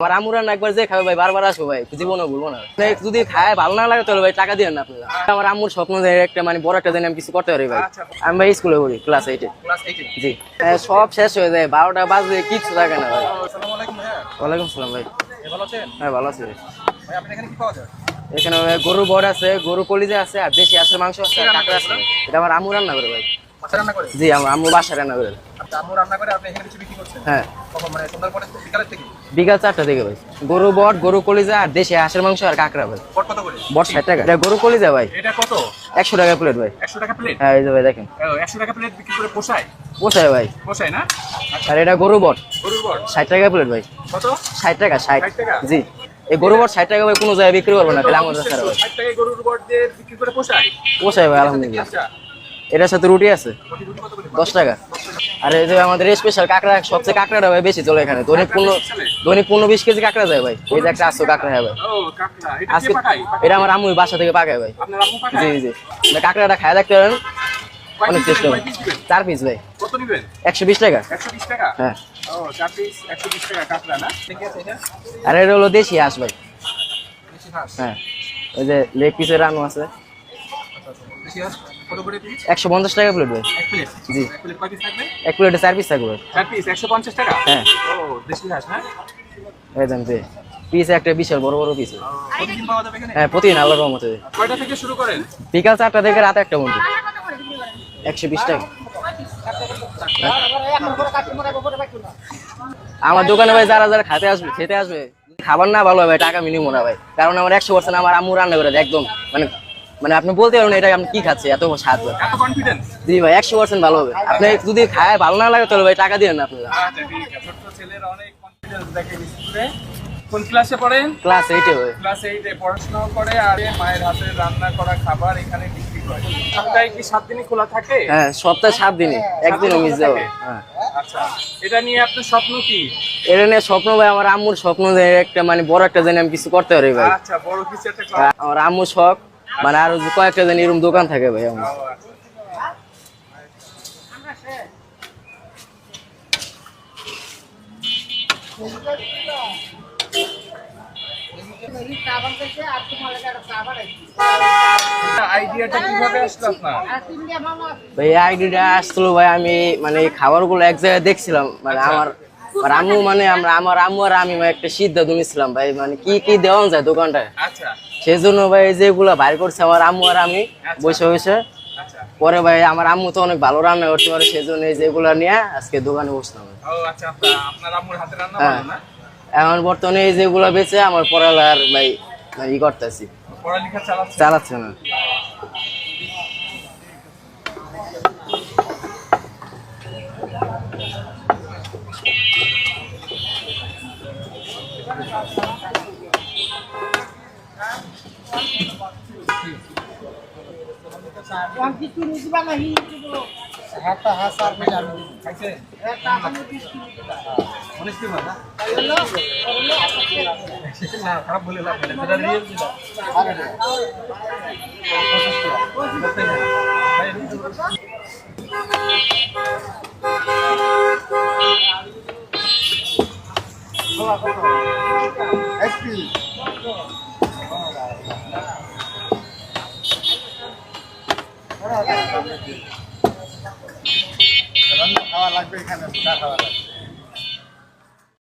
আমার আমুরা একবার যে খাবে ভাই বারবার আসবো ভাই, জীবনে ভুলবো না। যদি খায় ভালো না লাগে তাহলে ভাই টাকা দিয়ে না আপনারা। আমার আম্মুর স্বপ্ন একটা মানে বড় একটা দিন আমি কিছু করতে পারি ভাই। আমি ভাই স্কুলে পড়ি ক্লাস 8 জি। সব শেষ হয়ে যায় 12টা বাজে, কিছু থাকে না ভাই। ওয়ালাইকুম আসসালাম ভাই। হ্যাঁ ভালো আছি ভাই। এখানে গরুর বড় আছে, গরু কলিজা আছে, আর দেশি হাঁসের মাংস আছে, কাঁকড়া আছে। এটা আমার আম্মু রান্না করে ভাই। জি আমার আম্মু বাসায় রান্না করে। হ্যাঁ বিকাল 4টা থেকে ভাই। গরু বট, গরু কলিজা, আর দেশি হাঁসের মাংস আর কাঁকড়া ভাই। বট 60 টাকা। এটা গরু কলিজা ভাই। এটা কত? 100 টাকা প্লেট ভাই। 100 টাকা প্লেট? হ্যাঁ এই যে ভাই দেখেন। 100 টাকা প্লেট বিক্রি করে পোষায়? পোষায় ভাই। পোষায় না? আর এটা গরু বট। গরুর বট 60 টাকা প্লেট ভাই। কত? 60 টাকা 60 টাকা? জি। এই গরু বট 60 টাকা ভাই কোনো জায়গায় বিক্রি করবে না, তাহলে আমাদের কাছে ভাই। 60 টাকায় গরুর বট দিয়ে বিক্রি করে পোষায়? পোষায় ভাই আলহামদুলিল্লাহ। এটার সাথে রুটি আছে 10 টাকা। আর এই যে আমাদের স্পেশাল কাঁকড়া, সবচেয়ে কাঁকড়াটা ভাই বেশি চলে এখানে। দৈনিক 15-20 কেজি কাঁকড়া যায় ভাই। এই যে একটা আস্ত কাঁকড়া হয় ভাই। আজকে এটা আমার আম্মু বাসা থেকে পাকায় ভাই। জি জি। কাঁকড়াটা খায় দেখতে পারেন, অনেক টেস্ট হবে। 4 পিস ভাই। কত নেবেন? 120 টাকা। 120 টাকা? হ্যাঁ। ও 4 পিস 120 টাকা কাঁকড়া না? ঠিক আছে এটা? আর এটা হলো দেশি হাঁস ভাই। দেশি হাঁস? হ্যাঁ। ওই যে লেগ পিসের রান্না আছে। দেশি হাঁস কত করে পিস? 150 টাকা প্লেট ভাই। এক প্লেট? জি। এক প্লেট কয় পিস থাকবে? এক প্লেটে 4 পিস থাকবে ভাই। 4 পিস 150 টাকা? হ্যাঁ। ও দেশি হাঁস না? এই দেন যে পিস একটা বিশাল বড় বড় পিস। প্রতিদিন পাওয়া যাবে এখানে? হ্যাঁ প্রতিদিন আল্লাহর রহমতে। কয়টা থেকে শুরু করেন? বিকাল 4টা থেকে রাত 1টা পর্যন্ত। 120 টাকা। আমার দোকানে ভাই যারা যারা খেতে আসবে খাবার না ভালো হবে টাকা মিনিমাম না ভাই, কারণ আমার 100% আমার আম্মু রান্না করে দেয় একদম। মানে আপনি বলতে পারবেন এটা আমি কি খাচ্ছি, এত স্বাদ ভাই। এত কনফিডেন্স? জি ভাই 100% ভালো হবে। আপনি যদি খায় ভালো না লাগে তাহলে ভাই টাকা দিবেন না আপনারা। আচ্ছা ঠিক আছে। ছোট ছেলের অনেক কনফিডেন্স দেখে স্কুলে। কোন ক্লাসে পড়েন? ক্লাস 8 এ ভাই। ক্লাস 8 এ পড়াশোনা করে আর মায়ের হাতে রান্না করা খাবার এখানে বিক্রি করে। সপ্তাহে কি 7 দিনই খোলা থাকে? হ্যাঁ সপ্তাহে 7 দিনে, একদিনও মিস যাবে। হ্যাঁ। আচ্ছা এটা নিয়ে আপনার স্বপ্ন কি? এটা নিয়ে স্বপ্ন ভাই, আমার আম্মুর স্বপ্ন যে একটা মানে বড় একটা জানি আমি কিছু করতে পারি ভাই। আচ্ছা বড় কিছু একটা ক্লাস। আমার আম্মুর শখ মানে আরো যে কয়েকটা জানি এরকম দোকান থাকে ভাই আমার। আইডিয়াটা কিভাবে আসলো আপনার? ভাই আইডিয়াটা আসছিল ভাই, আমি মানে খাবারগুলো এক জায়গায় দেখছিলাম, মানে আমার আম্মু মানে আমার আম্মু আর আমি একটা সিদ্ধান্ত নিয়েছিলাম ভাই, মানে কি কি দেওয়া যায় দোকানটায়। আচ্ছা সেই জন্য ভাই যেগুলো বাইর করছে আমার আম্মু আর আমি বসে বসে। পরে ভাই আমার আম্মু তো অনেক ভালো রান্না করতে পারে, সেই জন্য যেগুলো নিয়ে আজকে দোকানে বসলাম। ও আচ্ছা আপনার আম্মুর হাতে রান্না ভালো না? এখন বর্তমানে এই যেগুলো বেচে আমার পড়ালেখার ভাই ই করতেছি, পড়ালেখা চালাচ্ছে না। খারাপ বলে লাভ নেই। খাওয়া লাগবে এখানে, খাওয়া লাগবে।